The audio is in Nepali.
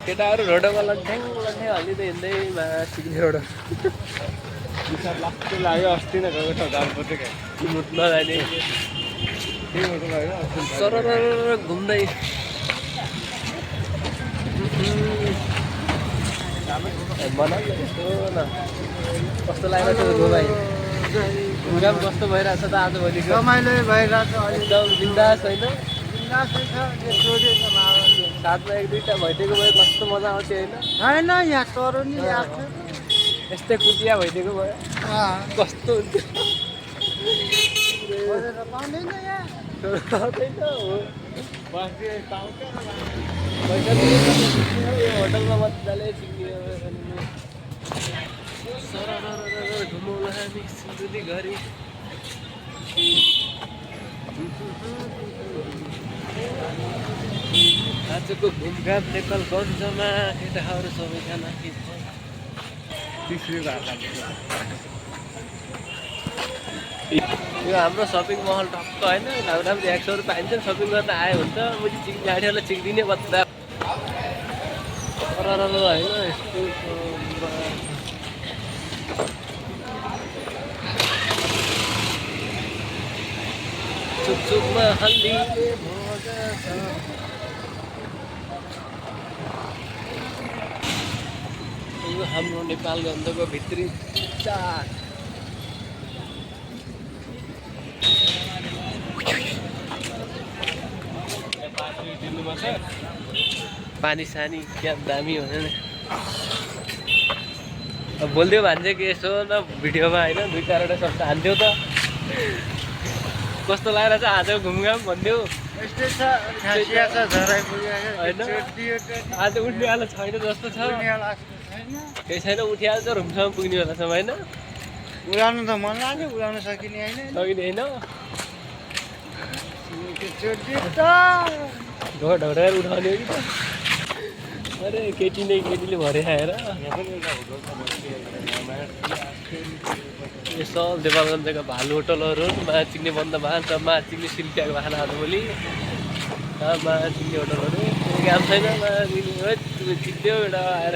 केटाहरू रोडमा लन्ठ्याङ लन्ठ्याङ हालिँदै हिँड्दैमा सिक्ने रोड लाग्यो अस्ति नै गएको छ जालपट्टि नजाने सरर घुम्दै बनाउने यस्तो न कस्तो लागिरहेको छ घुमाइ घुम कस्तो भइरहेछ त आजभोलिको रमाइलो भइरहेछ एकदम बिन्दास होइन बिन्दासै छ साथमा एक दुईवटा भइदिएको भए कस्तो मजा आउँथ्यो होइन छैन यहाँ तरुनी आएको यस्तै कुटिया भइदिएको भयो कस्तो हुन्थ्यो पाउँदैन यहाँ पाउँदैन हो पैसा होटलमा मजाले सिक्ने घुमाउला हामी सिलगढी घरि आजको घुमघाम नेपालगञ्जमा केटाहरू सबैजना यो हाम्रो सपिङ महल टक्क होइन राम्रो राम्रो 100 रुपियाँ पाइन्छ सपिङ गर्न आयो भने त मैले गाडीहरूलाई चिक्दिने बत्ता होइन यस्तो चुपचुपमा हल्ली यो हाम्रो नेपालगञ्जको भित्री चाट पानी सानी क्या दामी हुन्छ नि अब बोलिदियो भने चाहिँ के यसो न भिडियोमा होइन 2-4वटा शब्द हान्थ्यो त कस्तो लागेर चाहिँ आजको घुमघाम भनिदेऊ यस्तै छ खासिया छ झराइ पुगेको होइन आज उठ्नेवाला छैन जस्तो छ केही छैन उठिहाल्छ रुमसम्म पुग्ने बेलासम्म होइन उडाउनु त मन लाग्यो उडाउन सकिने होइन सकिने होइन ढोडेर उठाउने हो कि त अरे केटी नै केटीले भरे खाएर यो सब नेपालगञ्जका भालु होटलहरू माछा चिक्ने बन्द भान्छ माछा चिक्ने सिल्पियाको भाषा आजभोलि माछा चिक्ने होटलहरू काम छैन माछा चिक्ने चिक्थ्यो एउटा आएर